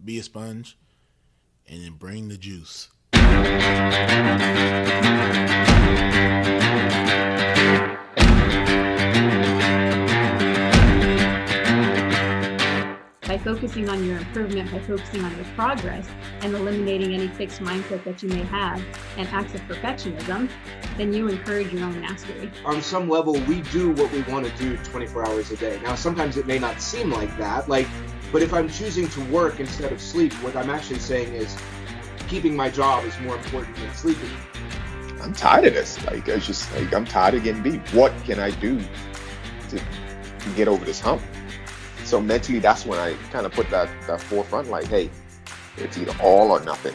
be a sponge, and then bring the juice. By focusing on your improvement, by focusing on your progress, and eliminating any fixed mindset that you may have and acts of perfectionism, then you encourage your own mastery. On some level, we do what we want to do 24 hours a day. Now, sometimes it may not seem like that, but if I'm choosing to work instead of sleep, what I'm actually saying is keeping my job is more important than sleeping. I'm tired of this. I'm tired of getting beat. What can I do to get over this hump? So mentally, that's when I kind of put that forefront, like, hey, it's either all or nothing.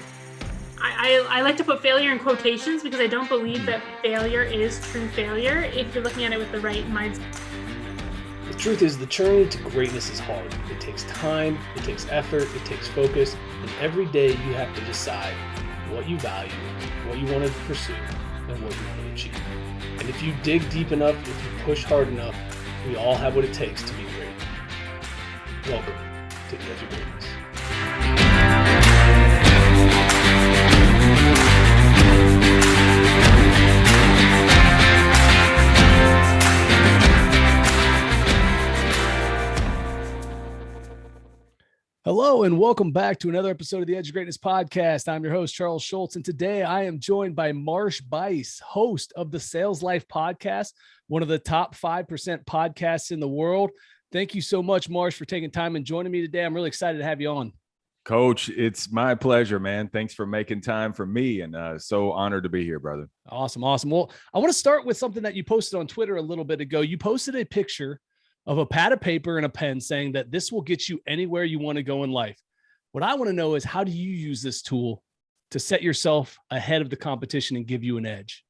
I like to put failure in quotations because I don't believe that failure is true failure if you're looking at it with the right mindset. The truth is, the journey to greatness is hard. It takes time, it takes effort, it takes focus, and every day you have to decide what you value, what you want to pursue, and what you want to achieve. And if you dig deep enough, if you push hard enough, we all have what it takes to be great. Welcome to the Edge of Greatness. Hello and welcome back to another episode of the Edge of Greatness podcast. I'm your host, Charles Schultz, and today I am joined by Marsh Buice, host of the Sales Life podcast, one of the top 5% podcasts in the world. Thank you so much, Marsh, for taking time and joining me today. I'm really excited to have you on. Coach, it's my pleasure, man. Thanks for making time for me, and so honored to be here, brother. Awesome. Well, I want to start with something that you posted on Twitter a little bit ago. You posted a picture of a pad of paper and a pen saying that this will get you anywhere you want to go in life. What I want to know is, how do you use this tool to set yourself ahead of the competition and give you an edge?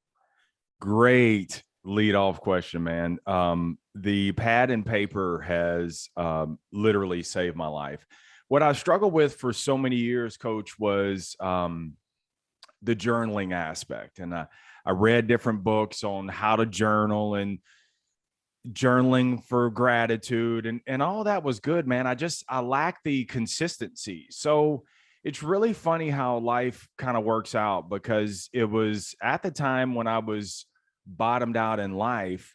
Great lead off question, man. The pad and paper has literally saved my life. What I struggled with for so many years, Coach, was the journaling aspect. And I read different books on how to journal and journaling for gratitude, and all that was good, man. I lack the consistency. So it's really funny how life kind of works out, because it was at the time when I was bottomed out in life.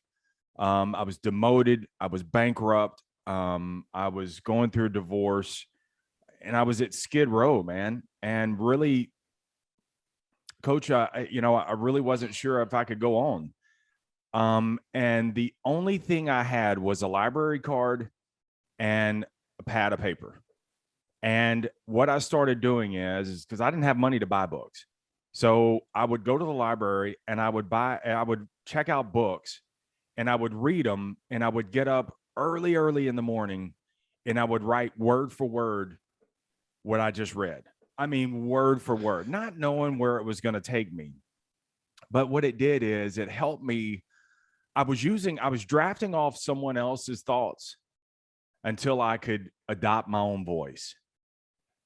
I was demoted, I was bankrupt, I was going through a divorce, and I was at Skid Row, man. And really, Coach, I really wasn't sure if I could go on. And the only thing I had was a library card and a pad of paper. And what I started doing is because I didn't have money to buy books. So I would go to the library and I would check out books and I would read them, and I would get up early in the morning and I would write word for word what I just read. I mean, word for word, not knowing where it was going to take me. But what it did is it helped me. I was drafting off someone else's thoughts until I could adopt my own voice.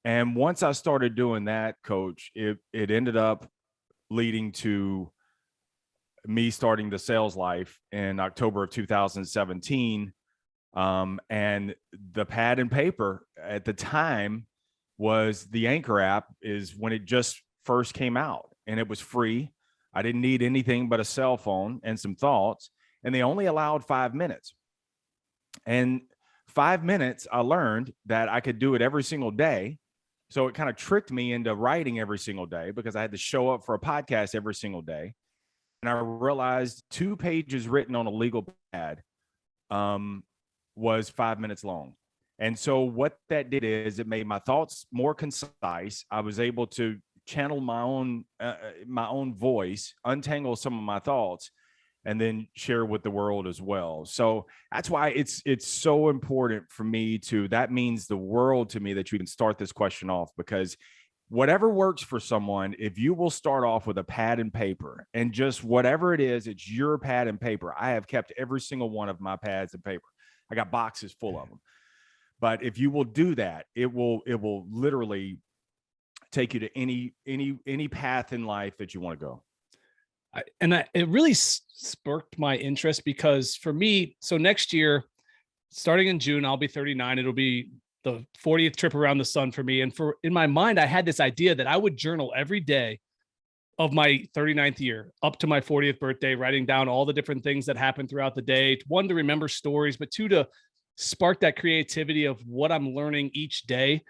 And once I started doing that, Coach, it ended up leading to me starting the Sales Life in October of 2017. And the pad and paper at the time was the Anchor app, is when it just first came out, and it was free. I didn't need anything but a cell phone and some thoughts, and they only allowed 5 minutes. And 5 minutes, I learned that I could do it every single day. So it kind of tricked me into writing every single day, because I had to show up for a podcast every single day. And I realized 2 pages written on a legal pad was 5 minutes long. And so what that did is it made my thoughts more concise. I was able to channel my own voice, untangle some of my thoughts, and then share with the world as well. So that's why it's so important for me that means the world to me that you can start this question off, because whatever works for someone, if you will start off with a pad and paper, and just whatever it is, it's your pad and paper. I have kept every single one of my pads and paper. I got boxes full of them. But if you will do that, it will literally take you to any path in life that you want to go. It really sparked my interest, because for me, so next year, starting in June, I'll be 39. It'll be the 40th trip around the sun for me. And in my mind, I had this idea that I would journal every day of my 39th year up to my 40th birthday, writing down all the different things that happened throughout the day. One, to remember stories, but two, to spark that creativity of what I'm learning each day.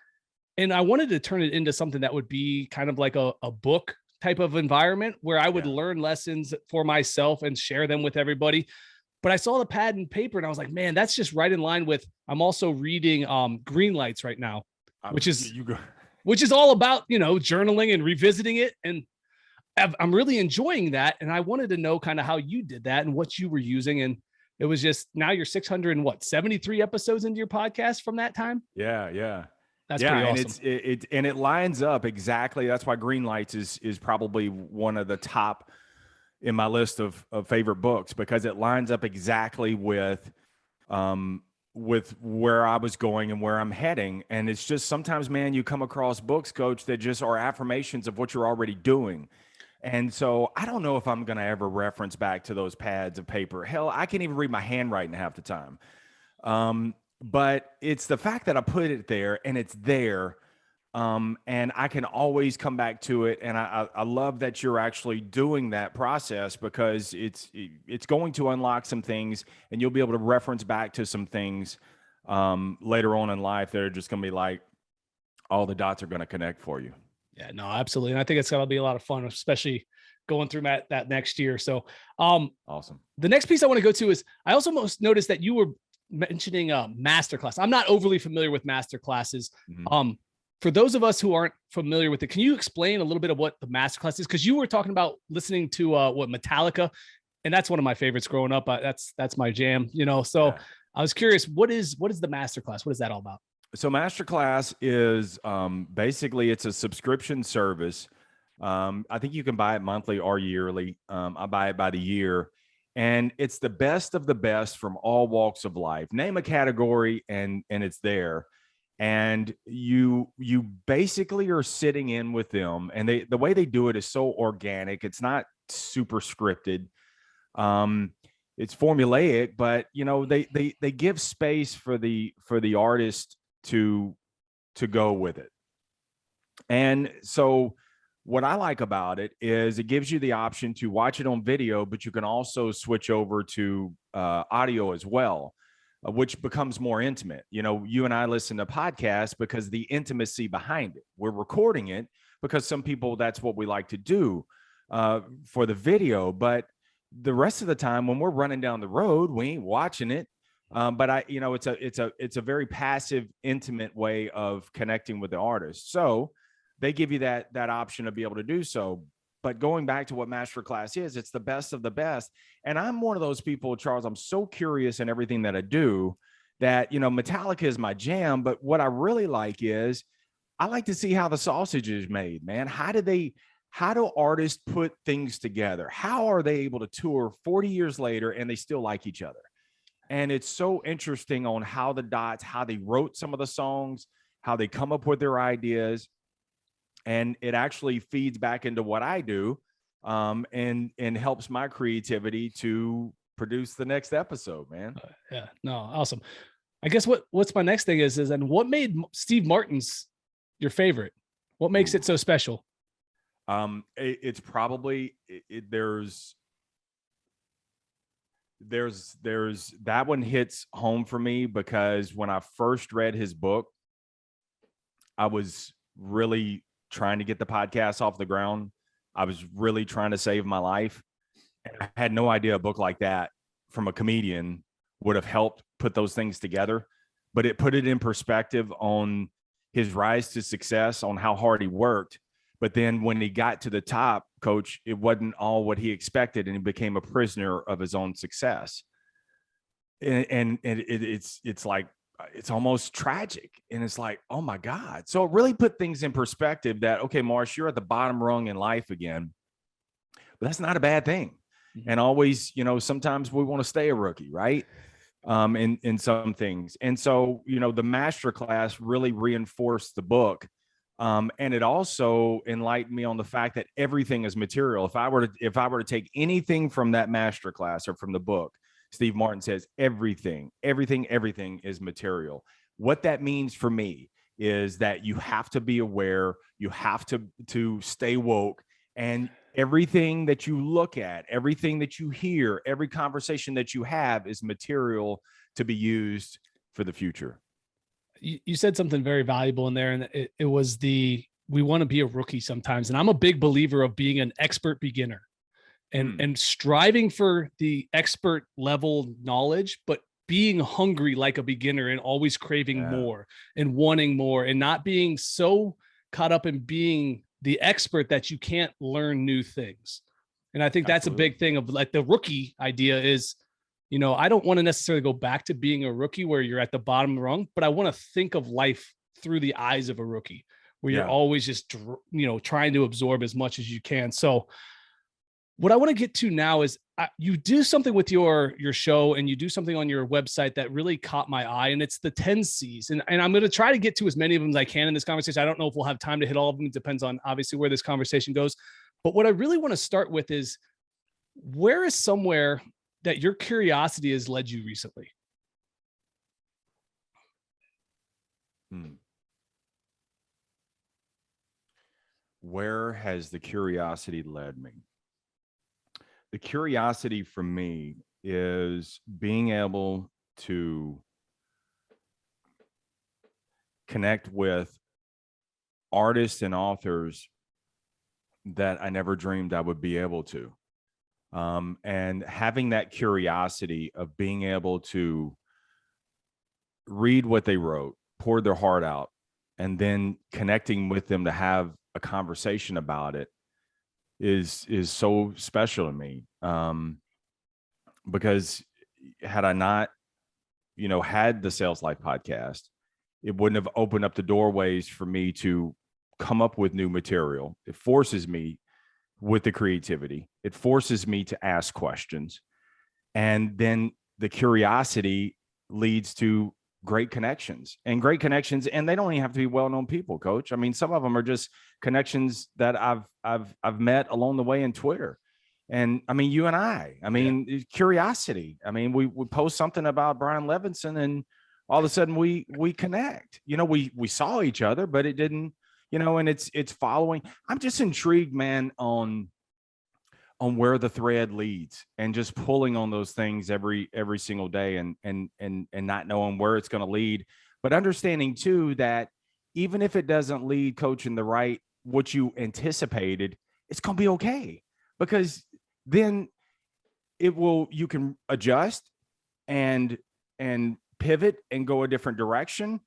And I wanted to turn it into something that would be kind of like a book type of environment where I would learn lessons for myself and share them with everybody. But I saw the pad and paper and I was like, man, that's just right in line with, I'm also reading Green Lights right now, which is all about, journaling and revisiting it. And I'm really enjoying that. And I wanted to know kind of how you did that and what you were using. And it was just, now you're 673 episodes into your podcast from that time. Yeah. That's pretty awesome. And it lines up exactly. That's why Green Lights is probably one of the top in my list of favorite books, because it lines up exactly with where I was going and where I'm heading. And it's just, sometimes, man, you come across books, Coach, that just are affirmations of what you're already doing. And so I don't know if I'm going to ever reference back to those pads of paper. Hell, I can't even read my handwriting half the time. But it's the fact that I put it there and it's there. And I can always come back to it. And I love that you're actually doing that process, because it's going to unlock some things, and you'll be able to reference back to some things later on in life that are just going to be like, all the dots are going to connect for you. Yeah, no, absolutely. And I think it's going to be a lot of fun, especially going through that next year. So awesome. The next piece I want to go to is, I also noticed that you were mentioning masterclass. I'm not overly familiar with masterclasses. Mm-hmm. For those of us who aren't familiar with it, can you explain a little bit of what the masterclass is? Because you were talking about listening to Metallica, and that's one of my favorites growing up. That's my jam, So yeah. I was curious, what is the masterclass? What is that all about? So masterclass is basically, it's a subscription service. I think you can buy it monthly or yearly. I buy it by the year, and it's the best of the best from all walks of life. Name a category and it's there. And you basically are sitting in with them, and the way they do it is so organic. It's not super scripted. It's formulaic, but they give space for the artist to go with it. And so what I like about it is it gives you the option to watch it on video, but you can also switch over to audio as well, which becomes more intimate. You and I listen to podcasts because the intimacy behind it. We're recording it because some people, that's what we like to do for the video. But the rest of the time when we're running down the road, we ain't watching it. But it's a very passive, intimate way of connecting with the artist. So they give you that option to be able to do so. But going back to what masterclass is, it's the best of the best. And I'm one of those people, Charles, I'm so curious in everything that I do that, Metallica is my jam. But what I really like is I like to see how the sausage is made, man. How do artists put things together? How are they able to tour 40 years later and they still like each other? And it's so interesting on how they wrote some of the songs, how they come up with their ideas. And it actually feeds back into what I do, and helps my creativity to produce the next episode, man. Yeah, no, awesome. I guess what's my next thing is and what made Steve Martin's your favorite? What makes it so special? It's probably there's that one hits home for me, because when I first read his book, I was really trying to get the podcast off the ground. I was really trying to save my life. And I had no idea a book like that from a comedian would have helped put those things together, but it put it in perspective on his rise to success, on how hard he worked. But then when he got to the top, Coach, it wasn't all what he expected, and he became a prisoner of his own success. And it's like, it's almost tragic. And it's like, oh my God. So it really put things in perspective that, okay, Marsh, you're at the bottom rung in life again, but that's not a bad thing. Mm-hmm. And always, sometimes we want to stay a rookie, right? In some things. And so, the masterclass really reinforced the book. And it also enlightened me on the fact that everything is material. If I were to take anything from that masterclass or from the book, Steve Martin says everything is material. what that means for me is that you have to be aware, you have to stay woke, and everything that you look at, everything that you hear, every conversation that you have is material to be used for the future. You said something very valuable in there, and it was we want to be a rookie sometimes. And I'm a big believer of being an expert beginner and striving for the expert level knowledge, but being hungry like a beginner and always craving more and wanting more, and not being so caught up in being the expert that you can't learn new things. And I think that's a big thing of like the rookie idea is, I don't want to necessarily go back to being a rookie where you're at the bottom rung, but I want to think of life through the eyes of a rookie where you're always just, trying to absorb as much as you can. So what I want to get to now is you do something with your show, and you do something on your website that really caught my eye, and it's the 10 C's. And I'm going to try to get to as many of them as I can in this conversation. I don't know if we'll have time to hit all of them. It depends on obviously where this conversation goes. But what I really want to start with is, where is somewhere that your curiosity has led you recently? Where has the curiosity led me? The curiosity for me is being able to connect with artists and authors that I never dreamed I would be able to. And having that curiosity of being able to read what they wrote, pour their heart out, and then connecting with them to have a conversation about it is so special to me. Because had I not, had the Sales Life podcast, it wouldn't have opened up the doorways for me to come up with new material. It forces me with the creativity. It forces me to ask questions. And then the curiosity leads to great connections, and they don't even have to be well-known people, Coach. I mean, some of them are just connections that I've met along the way in Twitter. And I mean, you and I mean, curiosity. I mean, we post something about Brian Levinson, and all of a sudden we connect. We saw each other, but it didn't, and it's following. I'm just intrigued, man, on where the thread leads, and just pulling on those things every single day, and not knowing where it's going to lead, but understanding too that even if it doesn't lead, Coach, in the right, what you anticipated, it's going to be okay, because then you can adjust and pivot and go a different direction.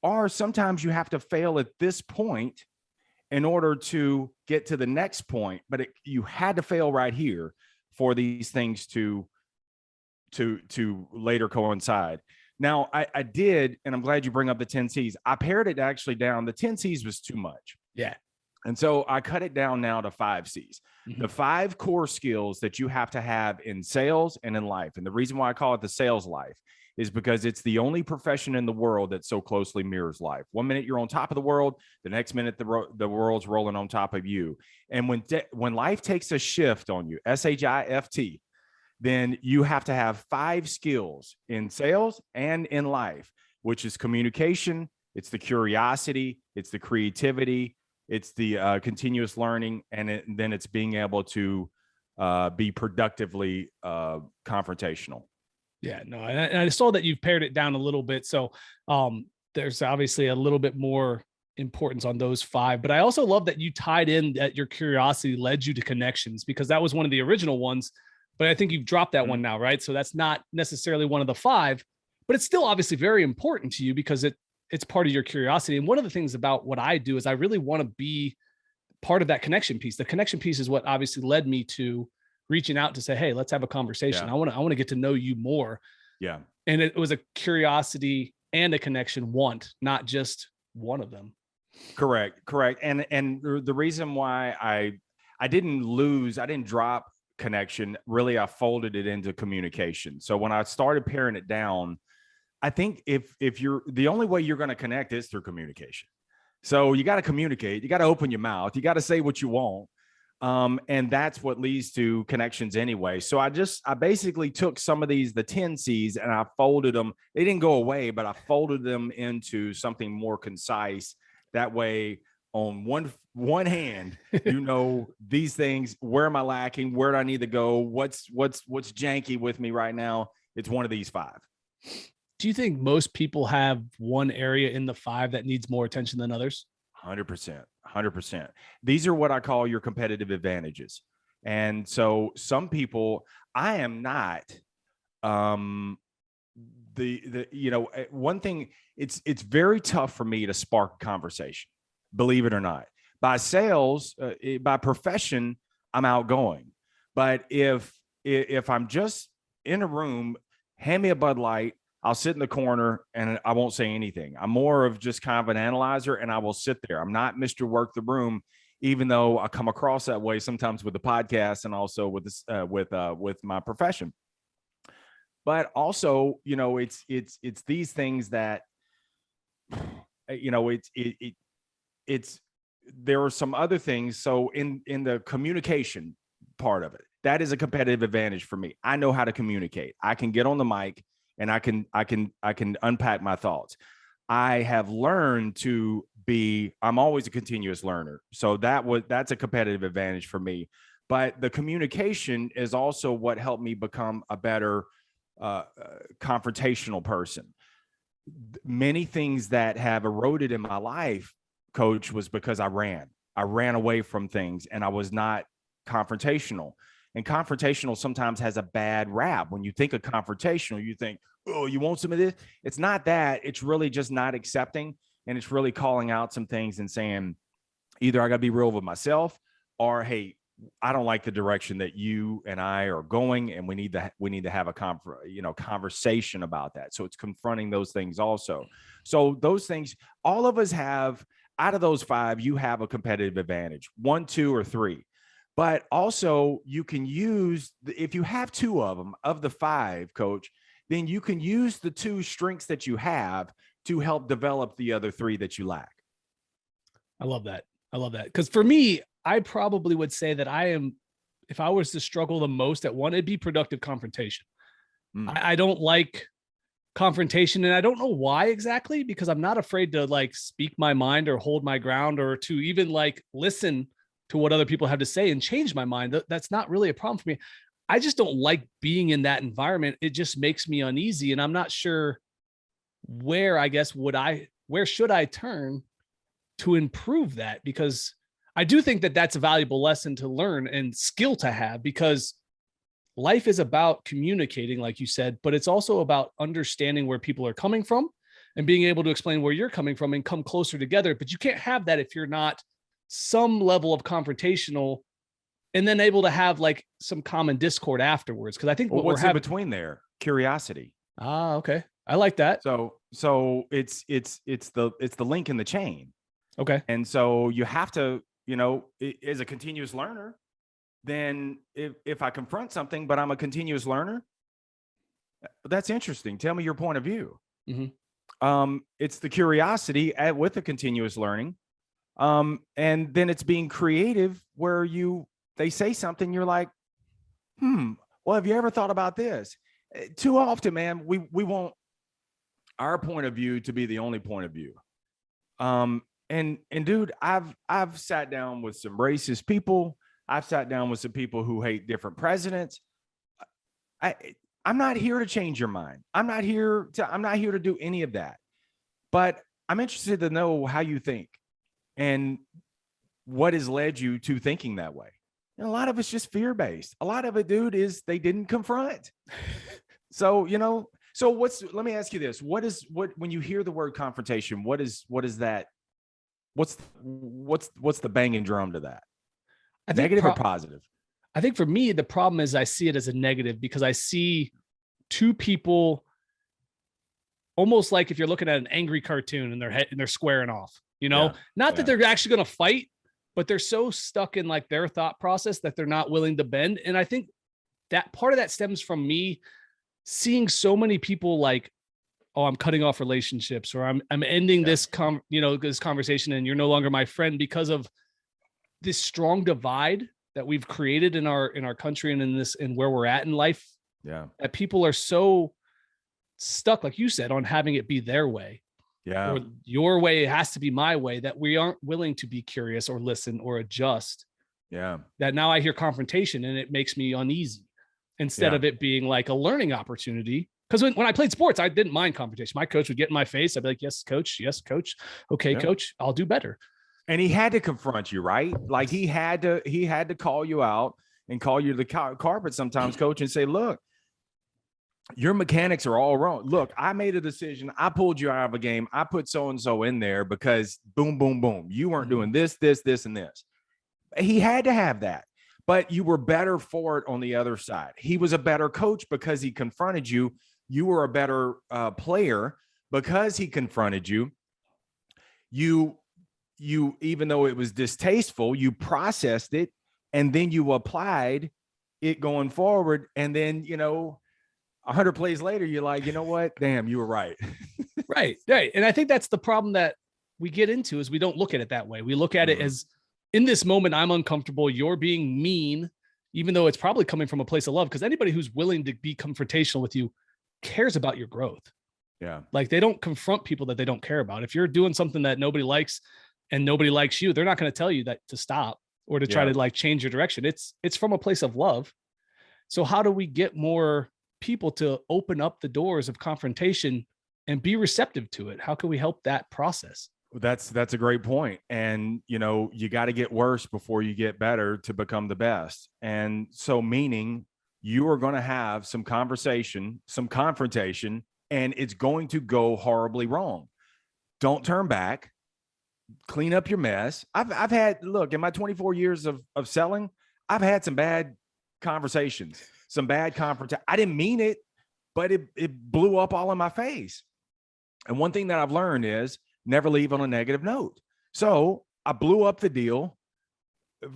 Or sometimes you have to fail at this point in order to get to the next point, but you had to fail right here for these things to later coincide. Now, I did, and I'm glad you bring up the 10 C's. I pared it actually down. The 10 C's was too much. Yeah. And so I cut it down now to 5 C's. The 5 core skills that you have to have in sales and in life. And the reason why I call it the sales life is because it's the only profession in the world that so closely mirrors life. 1 minute you're on top of the world, the next minute the world's rolling on top of you. And when life takes a shift on you, SHIFT, then you have to have 5 skills in sales and in life, which is communication, it's the curiosity, it's the creativity, it's the continuous learning, and then it's being able to be productively confrontational. Yeah, no, and I saw that you've pared it down a little bit. So there's obviously a little bit more importance on those 5. But I also love that you tied in that your curiosity led you to connections, because that was one of the original ones. But I think you've dropped that one now, right? So that's not necessarily one of the 5, but it's still obviously very important to you because it's part of your curiosity. And one of the things about what I do is I really want to be part of that connection piece. The connection piece is what obviously led me to reaching out to say, hey, let's have a conversation. I want to get to know you more. Yeah. And it was a curiosity and a connection not just one of them. Correct. And the reason why I didn't drop connection, really, I folded it into communication. So when I started paring it down, I think if you're, the only way you're going to connect is through communication. So you got to communicate, you got to open your mouth, you got to say what you want. And that's what leads to connections anyway. So I basically took some of the 10 C's, and I folded them. They didn't go away, but I folded them into something more concise. That way, on one hand, these things, where am I lacking? Where do I need to go? What's janky with me right now? It's one of these 5. Do you think most people have one area in the 5 that needs more attention than others? 100%. These are what I call your competitive advantages. And so some people, I am not, one thing, it's very tough for me to spark a conversation, believe it or not. By sales, by profession, I'm outgoing. But if I'm just in a room, hand me a Bud Light, I'll sit in the corner and I won't say anything. I'm more of just kind of an analyzer, and I will sit there. I'm not Mr. Work the Room, even though I come across that way sometimes with the podcast and also with this, with my profession. But also, it's these things that, there are some other things. So in the communication part of it, that is a competitive advantage for me. I know how to communicate. I can get on the mic and I can unpack my thoughts. I have learned to I'm always a continuous learner. So that's a competitive advantage for me. But the communication is also what helped me become a better confrontational person. Many things that have eroded in my life, Coach, was because I ran away from things, and I was not confrontational. And confrontational sometimes has a bad rap. When you think of confrontational, you think, oh, you want some of this? It's not that. It's really just not accepting. And it's really calling out some things and saying, either I got to be real with myself, or, hey, I don't like the direction that you and I are going, and we need to have a conversation about that. So it's confronting those things also. So those things, all of us have. Out of those 5, you have a competitive advantage, 1, 2, or 3. But also, you can use, if you have 2 of them, of the 5, Coach, then you can use the 2 strengths that you have to help develop the other 3 that you lack. I love that. Because for me, I probably would say that if I was to struggle the most at one, it'd be productive confrontation. I don't like confrontation, and I don't know why exactly, because I'm not afraid to speak my mind or hold my ground, or to even listen to what other people have to say and change my mind. That's not really a problem for me. I just don't like being in that environment. It just makes me uneasy, and I'm not sure where should I turn to improve that, because I do think that that's a valuable lesson to learn and skill to have, because life is about communicating, like you said, but it's also about understanding where people are coming from and being able to explain where you're coming from and come closer together. But you can't have that if you're not some level of confrontational and then able to have some common discord afterwards. Because I think what's in between there? Curiosity. Ah, okay. I like that. So it's the link in the chain. Okay. And so you have to, as a continuous learner, then if I confront something, but I'm a continuous learner, that's interesting. Tell me your point of view. Mm-hmm. It's the curiosity with the continuous learning. And then it's being creative, where they say something, you're like, well, have you ever thought about this? Too often, man, we want our point of view to be the only point of view. And dude, I've sat down with some racist people. I've sat down with some people who hate different presidents. I'm not here to change your mind. I'm not here to do any of that. But I'm interested to know how you think and what has led you to thinking that way. And a lot of it's just fear-based. A lot of it, dude, is they didn't confront. So, let me ask you this. When you hear the word confrontation, what is that? What's the banging drum to that? Negative or positive? I think for me, the problem is I see it as a negative, because I see 2 people almost like if you're looking at an angry cartoon and they're squaring off, not that they're actually going to fight, but they're so stuck in their thought process that they're not willing to bend. And I think that part of that stems from me seeing so many people oh, I'm cutting off relationships, or I'm ending this this conversation, and you're no longer my friend, because of this strong divide that we've created in our country and in where we're at in life, Yeah. that people are so stuck, like you said, on having it be their way. Yeah. Or your way has to be my way, that we aren't willing to be curious or listen or adjust. Yeah. That now I hear confrontation and it makes me uneasy instead of it being like a learning opportunity. Because when I played sports, I didn't mind confrontation. My coach would get in my face. I'd be like, yes, coach. Yes, coach. Okay, coach, I'll do better. And he had to confront you, right? Like he had to call you out and call you to the carpet sometimes, coach, and say, look, your mechanics are all wrong. Look, I made a decision. I pulled you out of a game. I put so-and-so in there because boom, boom, boom. You weren't doing this, and this. He had to have that, but you were better for it on the other side. He was a better coach because he confronted you. You were a better player because he confronted you. You, even though it was distasteful, you processed it and then you applied it going forward. And then, 100 plays later, you're like, you know what? Damn, you were right. Right. And I think that's the problem that we get into is we don't look at it that way. We look at it as, in this moment, I'm uncomfortable. You're being mean, even though it's probably coming from a place of love, because anybody who's willing to be confrontational with you cares about your growth. Yeah. Like they don't confront people that they don't care about. If you're doing something that nobody likes and nobody likes you, they're not going to tell you that to stop or to try to like change your direction. It's from a place of love. So how do we get more people to open up the doors of confrontation and be receptive to it? How can we help that process? That's a great point. And, you got to get worse before you get better to become the best. And so meaning you are going to have some conversation, some confrontation, and it's going to go horribly wrong. Don't turn back, clean up your mess. I've had, look, in my 24 years of selling, I've had some bad conversations, some bad confrontation. I didn't mean it, but it blew up all in my face. And one thing that I've learned is never leave on a negative note. So I blew up the deal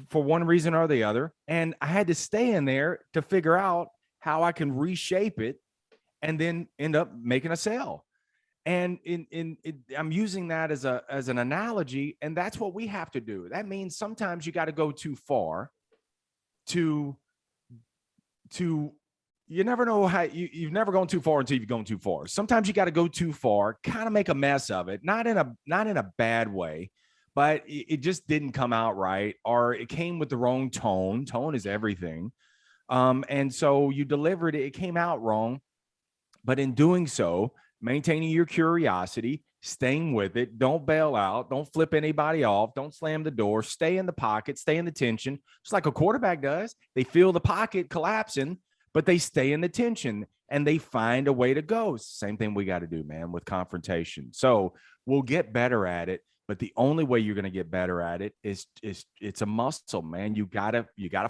for one reason or the other. And I had to stay in there to figure out how I can reshape it and then end up making a sale. And I'm using that as an analogy. And that's what we have to do. That means sometimes you got to go too far to you never know how you've never gone too far until you've gone too far. Sometimes you got to go too far, kind of make a mess of it, not in a bad way, but it just didn't come out right, or it came with the wrong tone. Tone is everything. And so you delivered it. It came out wrong, but in doing so, maintaining your curiosity, staying with it, don't bail out, don't flip anybody off, don't slam the door, stay in the pocket, stay in the tension, just like a quarterback does. They feel the pocket collapsing, but they stay in the tension and they find a way to go. It's the same thing we got to do, man, with confrontation. So we'll get better at it, but the only way you're going to get better at it is it's a muscle, man. You gotta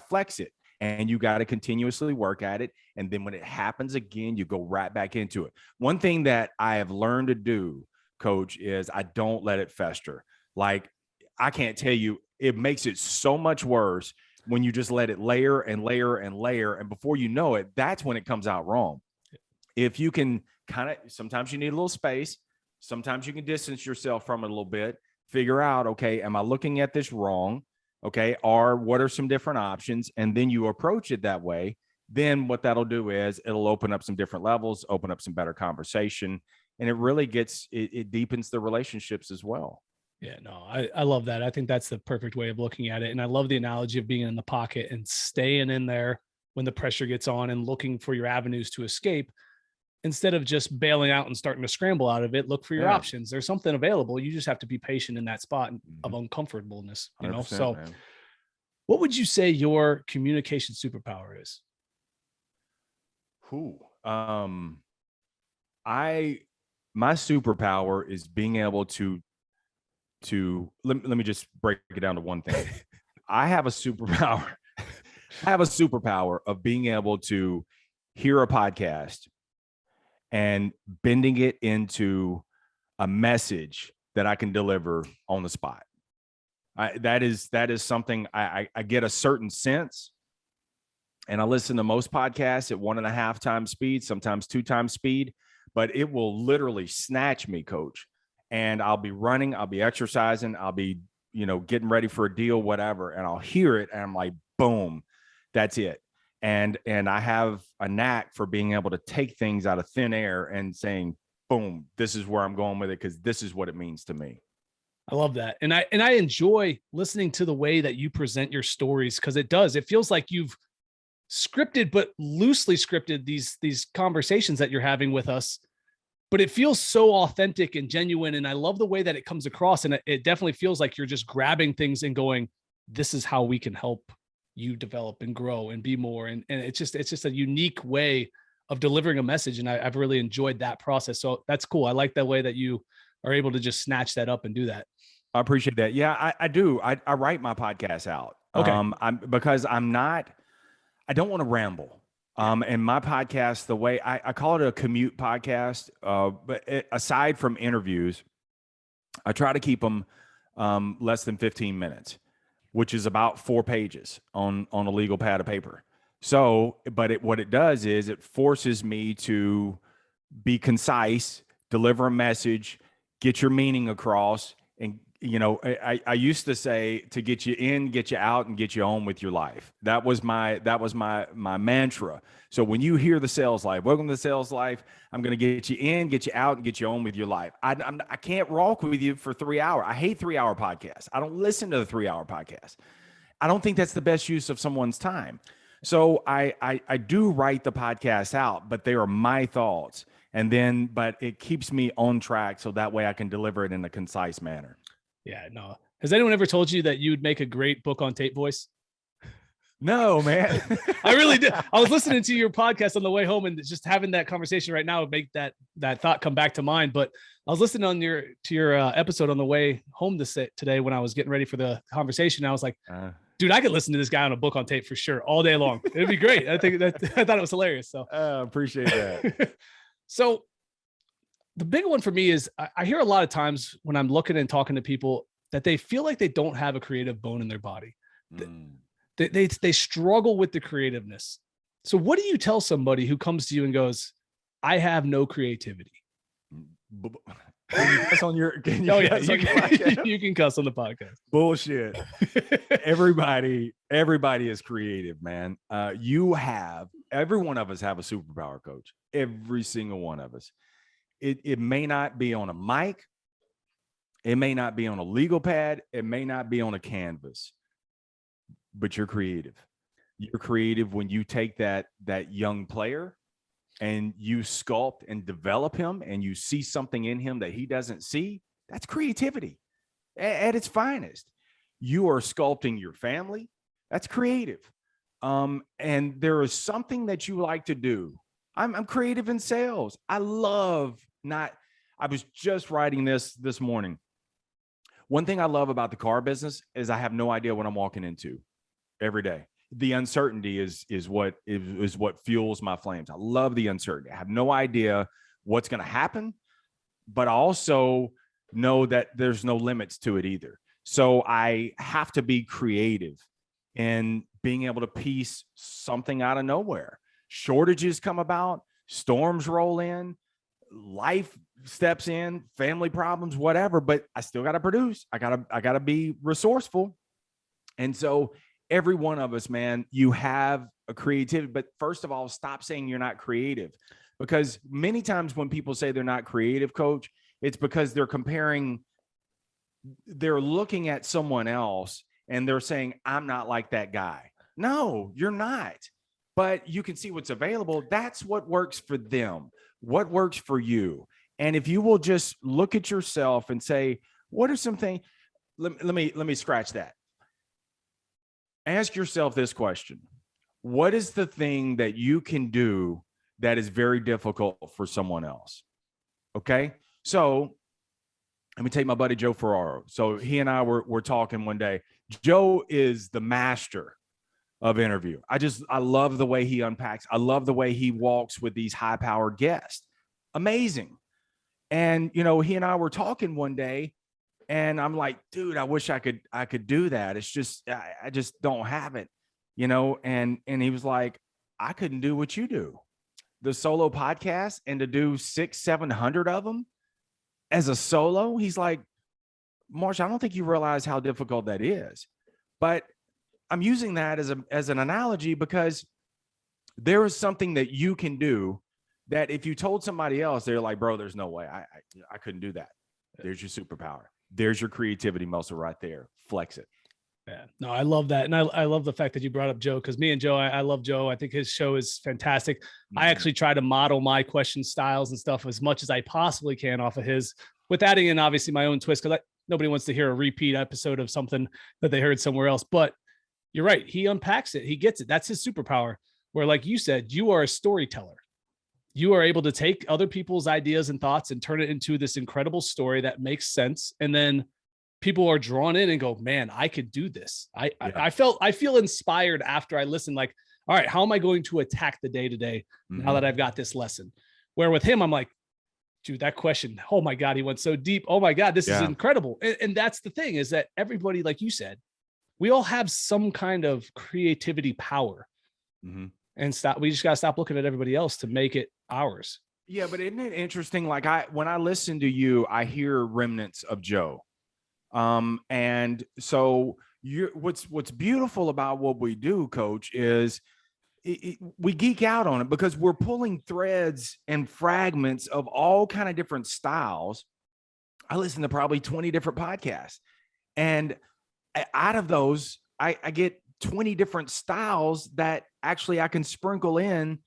flex it and you got to continuously work at it. And then when it happens again, you go right back into it. One thing that I have learned to do, Coach, is I don't let it fester. Like, I can't tell you, it makes it so much worse when you just let it layer and layer and layer. And before you know it, that's when it comes out wrong. If you can sometimes you need a little space. Sometimes you can distance yourself from it a little bit, figure out, okay, am I looking at this wrong? Okay. Or what are some different options? And then you approach it that way. Then what that'll do is it'll open up some different levels, open up some better conversation. And it really it deepens the relationships as well. Yeah, no, I love that. I think that's the perfect way of looking at it. And I love the analogy of being in the pocket and staying in there when the pressure gets on and looking for your avenues to escape instead of just bailing out and starting to scramble out of it. Look for your options. There's something available. You just have to be patient in that spot of uncomfortableness, So man. What would you say your communication superpower is? My superpower is being able to let me just break it down to one thing. I have a superpower. I have a superpower of being able to hear a podcast and bending it into a message that I can deliver on the spot. That is something I get a certain sense. And I listen to most podcasts at 1.5 times speed, sometimes 2 times speed, but it will literally snatch me, Coach. And I'll be running, I'll be exercising, I'll be, getting ready for a deal, whatever. And I'll hear it and I'm like, boom, that's it. And I have a knack for being able to take things out of thin air and saying, boom, this is where I'm going with it, because this is what it means to me. I love that. And I enjoy listening to the way that you present your stories, because it feels like you've scripted, but loosely scripted these conversations that you're having with us, but it feels so authentic and genuine. And I love the way that it comes across. And it definitely feels like you're just grabbing things and going, this is how we can help you develop and grow and be more. And it's just a unique way of delivering a message. And I've really enjoyed that process. So that's cool. I like that way that you are able to just snatch that up and do that. I appreciate that. Yeah, I do. I write my podcast out. Okay. Because I don't want to ramble. And my podcast, the way I call it a commute podcast, but aside from interviews, I try to keep them less than 15 minutes, which is about 4 pages on a legal pad of paper. So, but what it does is it forces me to be concise, deliver a message, get your meaning across. And, I used to say, to get you in, get you out, and get you on with your life. That was my mantra. So when you hear the Sales Life, welcome to the Sales Life, I'm going to get you in, get you out, and get you on with your life. I can't rock with you for 3 hours. I hate 3-hour podcasts. I don't listen to the 3-hour podcast. I don't think that's the best use of someone's time. So I do write the podcast out, but they are my thoughts. But it keeps me on track, so that way I can deliver it in a concise manner. Yeah, no. Has anyone ever told you that you would make a great book on tape voice? No, man. I really did. I was listening to your podcast on the way home, and just having that conversation right now would make that thought come back to mind. But I was listening to your episode on the way home today when I was getting ready for the conversation. I was like, dude, I could listen to this guy on a book on tape for sure all day long. It'd be great. I thought it was hilarious. So appreciate that. So the big one for me is I hear a lot of times when I'm looking and talking to people that they feel like they don't have a creative bone in their body. They struggle with the creativeness. So what do you tell somebody who comes to you and goes, I have no creativity? Can you cuss on your you can cuss on the podcast. Bullshit. Everybody is creative, man. Every one of us have a superpower, coach. Every single one of us. It may not be on a mic. It may not be on a legal pad. It may not be on a canvas, but you're creative. You're creative when you take that young player and you sculpt and develop him, and you see something in him that he doesn't see. That's creativity at its finest. You are sculpting your family. That's creative. And there is something that you like to do. I'm creative in sales. I was just writing this morning. One thing I love about the car business is I have no idea what I'm walking into every day. The uncertainty is what fuels my flames. I love the uncertainty. I have no idea what's going to happen, but I also know that there's no limits to it either. So I have to be creative in being able to piece something out of nowhere. Shortages come about, storms roll in, life steps in, family problems, whatever, but I still got to produce. I got to be resourceful. And so every one of us, man, you have a creativity, but first of all, stop saying you're not creative, because many times when people say they're not creative, coach, it's because they're looking at someone else and they're saying, I'm not like that guy. No, you're not. But you can see what's available. That's what works for them. What works for you? And if you will just look at yourself and say, what are some things? Let me scratch that. Ask yourself this question. What is the thing that you can do that is very difficult for someone else? Okay. So let me take my buddy Joe Ferraro. So he and I were talking one day. Joe is the master of interview. I love the way he unpacks. I love the way he walks with these high-powered guests. Amazing. And, he and I were talking one day, and I'm like, dude, I wish I could do that. It's just, I just don't have it, and he was like, I couldn't do what you do. The solo podcast, and to do 600-700 of them as a solo. He's like, Marsh, I don't think you realize how difficult that is. But I'm using that as an analogy because there is something that you can do that if you told somebody else, they're like, bro, there's no way I couldn't do that. There's your superpower. There's your creativity muscle right there. Flex it. Yeah, no, I love that. And I love the fact that you brought up Joe, because me and Joe, I love Joe. I think his show is fantastic. I actually try to model my question styles and stuff as much as I possibly can off of his, with adding in obviously my own twist, because nobody wants to hear a repeat episode of something that they heard somewhere else. But you're right. He unpacks it. He gets it. That's his superpower, where, like you said, you are a storyteller. You are able to take other people's ideas and thoughts and turn it into this incredible story that makes sense. And then people are drawn in and go, man, I could do this. I feel inspired after I listen, like, all right, how am I going to attack the day to day now that I've got this lesson? Where with him, I'm like, dude, that question, oh my God, he went so deep. Oh my God, this is incredible. And that's the thing, is that everybody, like you said, we all have some kind of creativity power. And we just got to stop looking at everybody else to make it ours. Yeah, but isn't it interesting? Like when I listen to you, I hear remnants of Joe. And so what's beautiful about what we do, Coach, is we geek out on it because we're pulling threads and fragments of all kind of different styles. I listen to probably 20 different podcasts, and out of those, I get 20 different styles that actually I can sprinkle in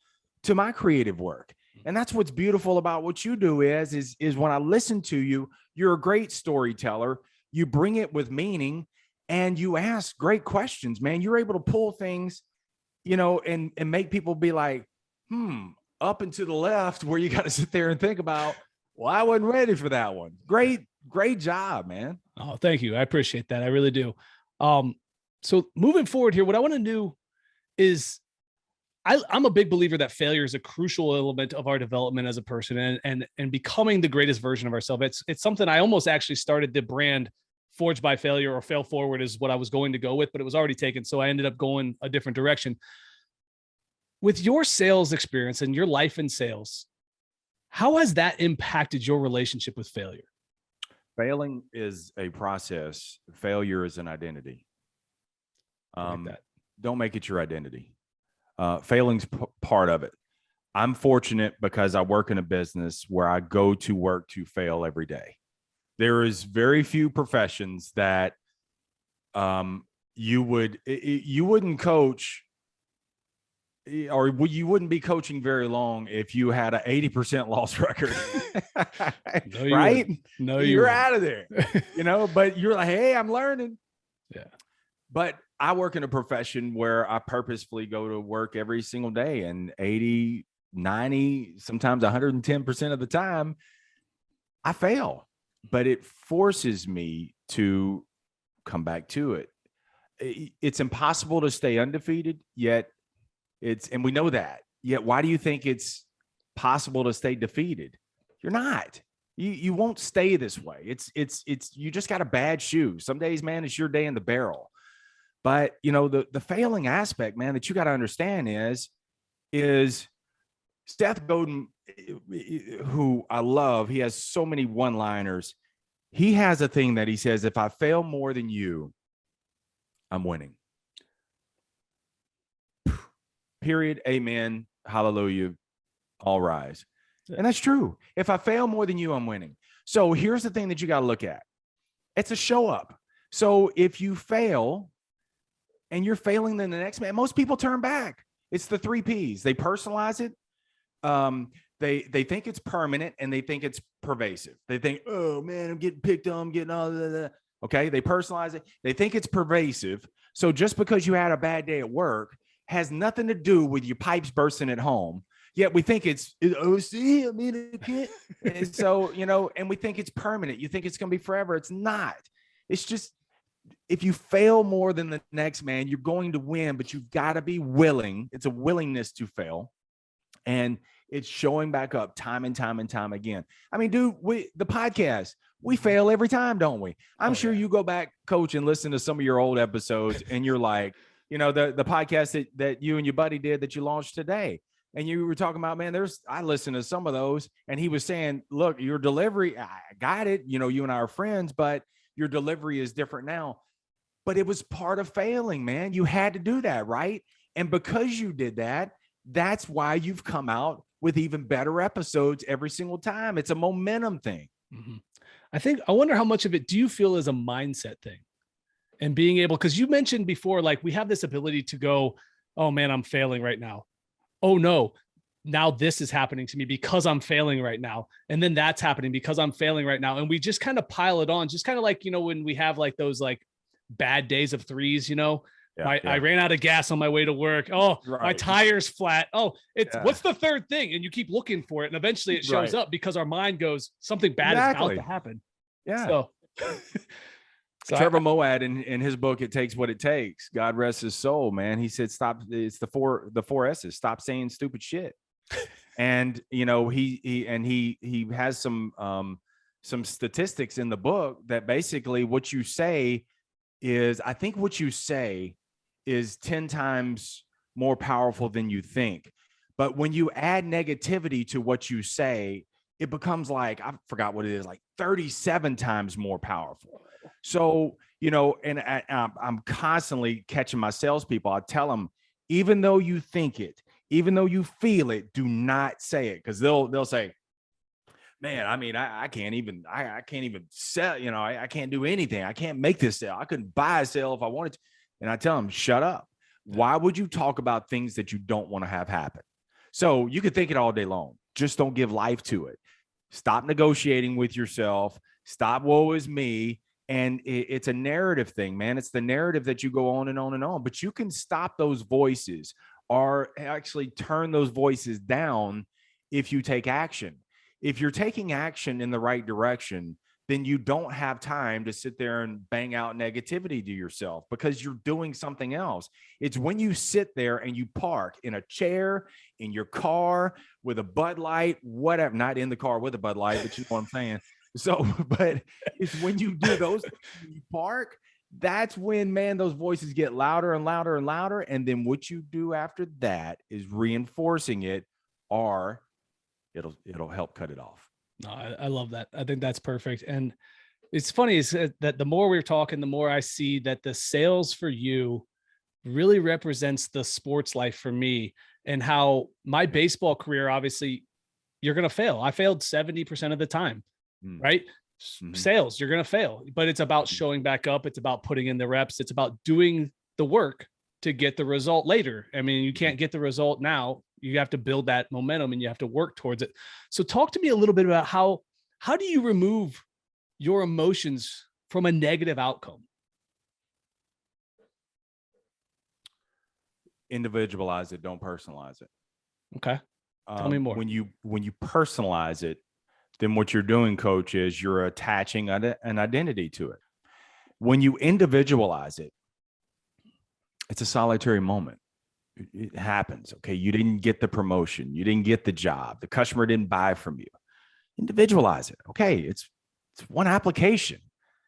to my creative work. And that's what's beautiful about what you do is when I listen to you, you're a great storyteller. You bring it with meaning and you ask great questions, man. You're able to pull things, and make people be like, up and to the left, where you got to sit there and think about, well, I wasn't ready for that one. Great job, man. Oh, thank you. I appreciate that. I really do. So moving forward here, what I want to do is I'm a big believer that failure is a crucial element of our development as a person and becoming the greatest version of ourselves. It's something I almost actually started the brand Forged by Failure, or Fail Forward is what I was going to go with, but it was already taken. So I ended up going a different direction. With your sales experience and your life in sales, how has that impacted your relationship with failure? Failing is a process. Failure is an identity. Don't make it your identity. Failing's part of it. I'm fortunate because I work in a business where I go to work to fail every day. There is very few professions that you wouldn't coach, or you wouldn't be coaching very long if you had an 80% loss record. No, right? No, you're out of there. But you're like, hey, I'm learning. Yeah. But I work in a profession where I purposefully go to work every single day, and 80, 90, sometimes 110% of the time I fail, but it forces me to come back to it. It's impossible to stay undefeated, yet and we know that, yet why do you think it's possible to stay defeated? You're not. You won't stay this way. It's you just got a bad shoe. Some days, man, it's your day in the barrel. But the failing aspect, man, that you got to understand is Seth Godin, who I love. He has so many one-liners. He has a thing that he says, if I fail more than you, I'm winning. Period. Amen. Hallelujah. All rise. And that's true. If I fail more than you, I'm winning. So here's the thing that you got to look at. It's a show up. So if you fail and you're failing, then the next man, most people turn back. It's the 3 Ps. They personalize it. They think it's permanent, and they think it's pervasive. They think, oh man, I'm getting picked on, I'm getting all that. Okay. They personalize it. They think it's pervasive. So just because you had a bad day at work has nothing to do with your pipes bursting at home. Yet we think it's OC. I mean, it can't. And so, and we think it's permanent. You think it's going to be forever. It's not. It's just, if you fail more than the next man, you're going to win, but you've got to be willing. It's a willingness to fail. And it's showing back up time and time and time again. I mean, dude, the podcast, we fail every time, don't we? I'm sure you go back, Coach, and listen to some of your old episodes, and you're like, the podcast that you and your buddy did that you launched today. And you were talking about, man, I listened to some of those, and he was saying, look, your delivery, I got it. You and I are friends, but your delivery is different now. but it was part of failing, man. You had to do that, right? And because you did that, that's why you've come out with even better episodes every single time. It's a momentum thing. I wonder how much of it do you feel is a mindset thing, and being able, because you mentioned before, like we have this ability to go, oh man, I'm failing right now. Oh no, now this is happening to me because I'm failing right now. And then that's happening because I'm failing right now. And we just kind of pile it on, just kind of like, when we have like those like bad days of threes, I ran out of gas on my way to work. Oh, my tire's flat. Oh, what's the third thing? And you keep looking for it. And eventually it shows up because our mind goes, something bad is about to happen. Yeah. So Trevor Moawad in his book, It Takes What It Takes, God rest his soul, man. He said, stop. It's the four S's. Stop saying stupid shit. And, he has some statistics in the book that basically what you say is, I think what you say is 10 times more powerful than you think. But when you add negativity to what you say, it becomes like, I forgot what it is, like 37 times more powerful. So, and I'm constantly catching my salespeople. I tell them, even though you think it, even though you feel it, do not say it. Cause they'll say, man, I mean, I can't even sell, I can't do anything. I can't make this sale. I couldn't buy a sale if I wanted to. And I tell them, shut up. Why would you talk about things that you don't want to have happen? So you could think it all day long. Just don't give life to it. Stop negotiating with yourself. Stop woe is me. And it's a narrative thing, man. It's the narrative that you go on and on and on. But you can stop those voices or actually turn those voices down if you take action. If you're taking action in the right direction, then you don't have time to sit there and bang out negativity to yourself because you're doing something else. It's when you sit there and you park in a chair, in your car with a Bud Light, whatever, not in the car with a Bud Light, but you know what I'm saying? So, but it's when you do those, when you park, that's when, man, those voices get louder and louder and louder. And then what you do after that is reinforcing it, or it'll help cut it off. No, I love that. I think that's perfect. And it's funny is that the more we're talking, the more I see that the sales for you really represents the sports life for me, and how my baseball career, obviously you're going to fail. I failed 70% of the time, right? Mm-hmm. Sales, you're going to fail, but it's about showing back up. It's about putting in the reps. It's about doing the work to get the result later. I mean, you can't get the result now. You have to build that momentum and you have to work towards it. So talk to me a little bit about how do you remove your emotions from a negative outcome? Individualize it. Don't personalize it. Okay. Tell me more. When you personalize it, then what you're doing, coach, is you're attaching an identity to it. When you individualize it, it's a solitary moment. It happens. Okay. You didn't get the promotion. You didn't get the job. The customer didn't buy from you. Individualize it. Okay. It's one application.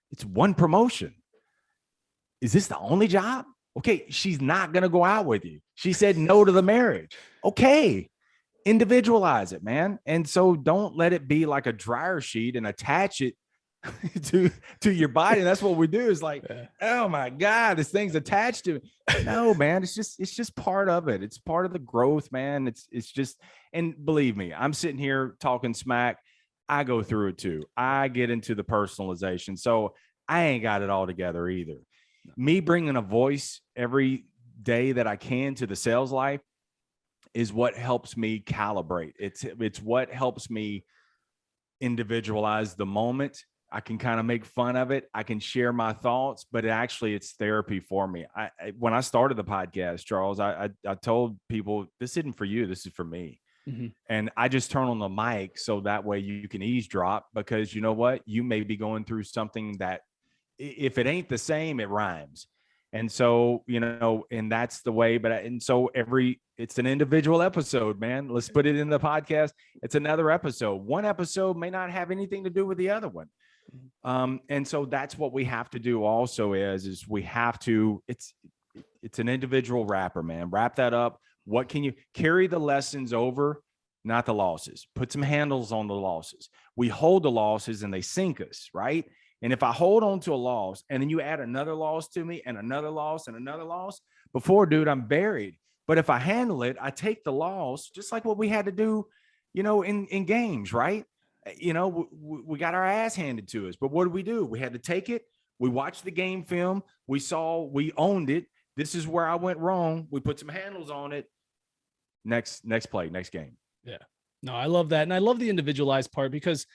It's one promotion. Is this the only job? Okay. She's not going to go out with you. She said no to the marriage. Okay. Individualize it, man. And so don't let it be like a dryer sheet and attach it to your body. And that's what we do is like, oh my God, this thing's attached to it. No, man, it's just part of it. It's part of the growth, man. It's just, and believe me, I'm sitting here talking smack. I go through it too. I get into the personalization. So I ain't got it all together either. Me bringing a voice every day that I can to the sales life is what helps me calibrate. It's what helps me individualize the moment. I can kind of make fun of it. I can share my thoughts, but it's therapy for me. When I started the podcast, Charles, I told people, this isn't for you. This is for me. Mm-hmm. And I just turn on the mic so that way you can eavesdrop, because you know what? You may be going through something that if it ain't the same, it rhymes. And so, and that's the way, it's an individual episode, man. Let's put it in the podcast. It's another episode. One episode may not have anything to do with the other one. And so that's what we have to do also is we have to, it's an individual wrapper, man. Wrap that up. What can you carry the lessons over, not the losses? Put some handles on the losses. We hold the losses and they sink us, right? And if I hold on to a loss and then you add another loss to me and another loss and another loss, before, dude, I'm buried. But if I handle it, I take the loss, just like what we had to do, in games, right? We got our ass handed to us. But what did we do? We had to take it. We watched the game film. We owned it. This is where I went wrong. We put some handles on it. Next play, next game. Yeah. No, I love that. And I love the individualized part because,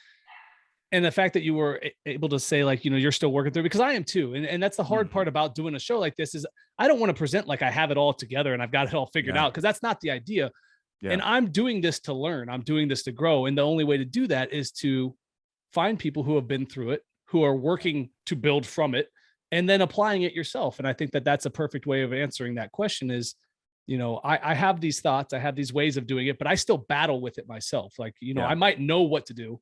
and the fact that you were able to say, like, you're still working through, because I am too. And that's the hard part about doing a show like this is I don't want to present like I have it all together and I've got it all figured out, because that's not the idea. Yeah. And I'm doing this to learn. I'm doing this to grow. And the only way to do that is to find people who have been through it, who are working to build from it, and then applying it yourself. And I think that that's a perfect way of answering that question is, I have these thoughts, I have these ways of doing it, but I still battle with it myself. Like, I might know what to do,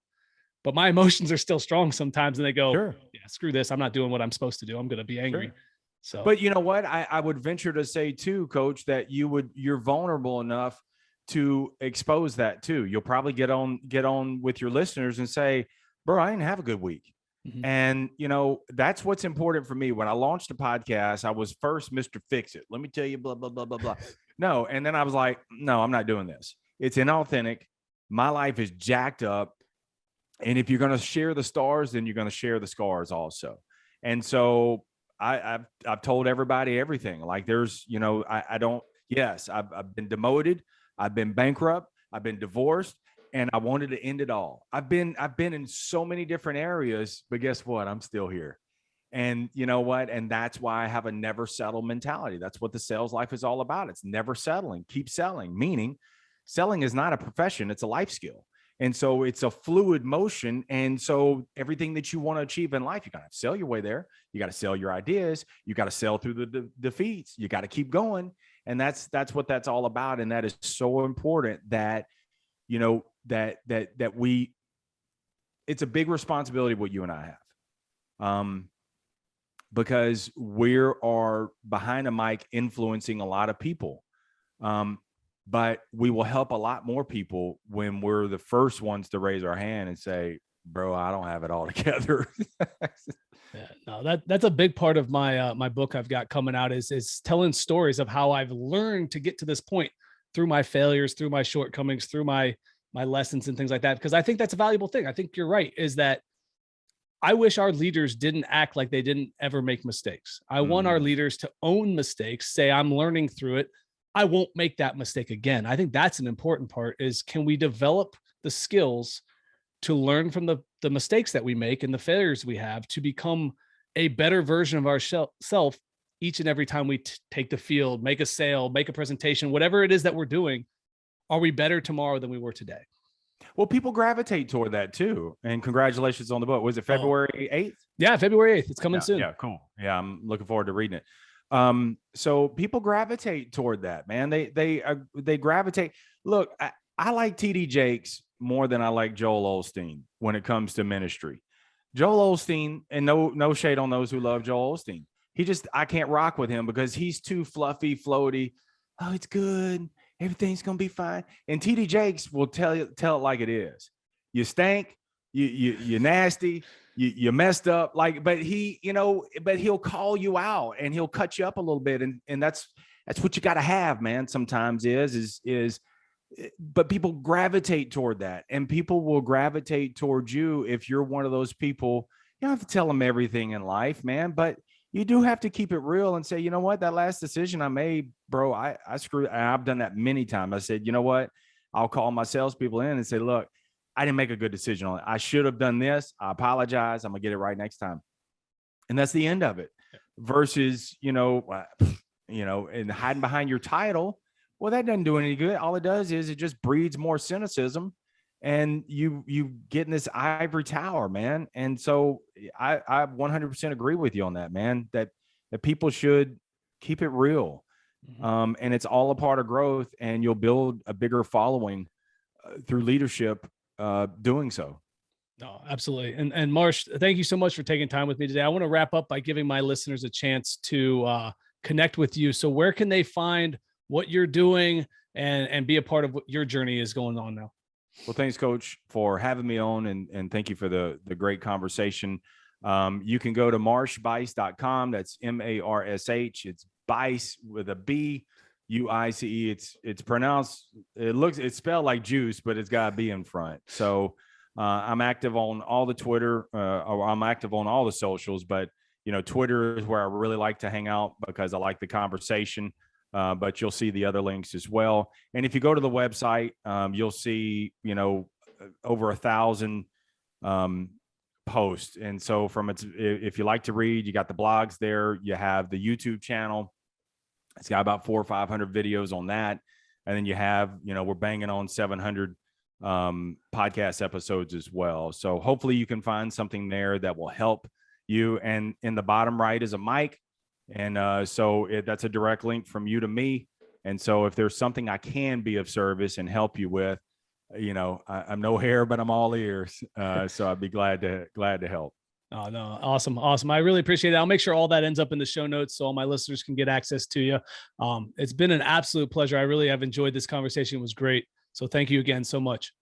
but my emotions are still strong sometimes. And they go, sure, yeah, screw this. I'm not doing what I'm supposed to do. I'm going to be angry. Sure. So, but you know what? I would venture to say too, Coach, that you're vulnerable enough to expose that too. You'll probably get on with your listeners and say, bro, I didn't have a good week. Mm-hmm. And, that's what's important for me. When I launched a podcast, I was first Mr. Fix It. Let me tell you, blah, blah, blah, blah, blah. No. And then I was like, no, I'm not doing this. It's inauthentic. My life is jacked up. And if you're going to share the stars, then you're going to share the scars also. And so I've told everybody everything. Like there's, I've been demoted. I've been bankrupt. I've been divorced. And I wanted to end it all. I've been in so many different areas, but guess what? I'm still here. And you know what? And that's why I have a never settle mentality. That's what the sales life is all about. It's never settling. Keep selling, meaning selling is not a profession. It's a life skill. And so it's a fluid motion. And so everything that you want to achieve in life, you got to sell your way there. You got to sell your ideas. You got to sell through the defeats. You got to keep going. And that's what that's all about. And that is so important that, that we, it's a big responsibility what you and I have. Because we are behind a mic influencing a lot of people. But we will help a lot more people when we're the first ones to raise our hand and say, bro, I don't have it all together. Yeah, no, that's a big part of my my book I've got coming out is telling stories of how I've learned to get to this point through my failures, through my shortcomings, through my lessons and things like that. Because I think that's a valuable thing. I think you're right, is that I wish our leaders didn't act like they didn't ever make mistakes. I want our leaders to own mistakes, say, I'm learning through it. I won't make that mistake again. I think that's an important part is, can we develop the skills to learn from the mistakes that we make and the failures we have to become a better version of ourselves each and every time we take the field, make a sale, make a presentation, whatever it is that we're doing. Are we better tomorrow than we were today? Well, people gravitate toward that too. And congratulations on the book. Was it February 8th? Yeah, February 8th. It's coming soon. Yeah, cool. Yeah, I'm looking forward to reading it. So people gravitate toward that, man. They gravitate. Look, I like TD Jakes more than I like Joel Osteen when it comes to ministry. Joel Osteen, and no shade on those who love Joel Osteen. I can't rock with him because he's too fluffy, floaty. Oh, it's good. Everything's going to be fine. And TD Jakes will tell it like it is. You stink. You're nasty. You messed up. But he'll call you out and he'll cut you up a little bit. And that's what you got to have, man. Sometimes but people gravitate toward that, and people will gravitate towards you if you're one of those people. You don't have to tell them everything in life, man, but you do have to keep it real and say, you know what, that last decision I made, bro, I screwed. I've done that many times. I said, you know what, I'll call my salespeople in and say, look, I didn't make a good decision on it. I should have done this. I apologize. I'm gonna get it right next time. And that's the end of it. Versus, and hiding behind your title. Well, that doesn't do any good. All it does is it just breeds more cynicism, and you get in this ivory tower, man. And so I 100% agree with you on that, man, that people should keep it real. Mm-hmm. And it's all a part of growth, and you'll build a bigger following through leadership doing so. No, absolutely. And Marsh, thank you so much for taking time with me today. I want to wrap up by giving my listeners a chance to connect with you. So where can they find what you're doing and be a part of what your journey is going on now? Well, thanks, Coach, for having me on, and thank you for the great conversation. You can go to marshbuice.com. That's MARSH. It's Bice with a B, UICE. It's pronounced, it's spelled like juice, but it's got a B in front. So I'm active on all the Twitter, or I'm active on all the socials, but Twitter is where I really like to hang out because I like the conversation. But you'll see the other links as well. And if you go to the website, you'll see, over 1,000 posts. And so if you like to read, you got the blogs there, you have the YouTube channel. It's got about 400 or 500 videos on that. And then you have, we're banging on 700 podcast episodes as well. So hopefully you can find something there that will help you. And in the bottom right is a mic. And that's a direct link from you to me. And so if there's something I can be of service and help you with, I'm no hair, but I'm all ears. So I'd be glad to help. Oh, no. Awesome. I really appreciate it. I'll make sure all that ends up in the show notes so all my listeners can get access to you. It's been an absolute pleasure. I really have enjoyed this conversation. It was great. So thank you again so much.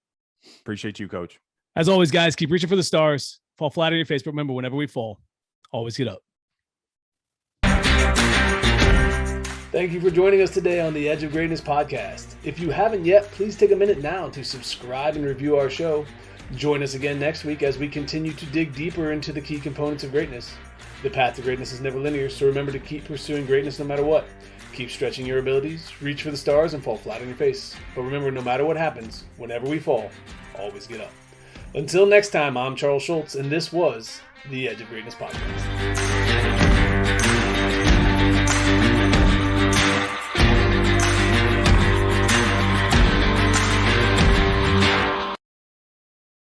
Appreciate you, Coach. As always, guys, keep reaching for the stars. Fall flat on your face, but remember, whenever we fall, always get up. Thank you for joining us today on the Edge of Greatness podcast. If you haven't yet, please take a minute now to subscribe and review our show. Join us again next week as we continue to dig deeper into the key components of greatness. The path to greatness is never linear, so remember to keep pursuing greatness no matter what. Keep stretching your abilities, reach for the stars, and fall flat on your face. But remember, no matter what happens, whenever we fall, always get up. Until next time, I'm Charles Schultz, and this was the Edge of Greatness podcast.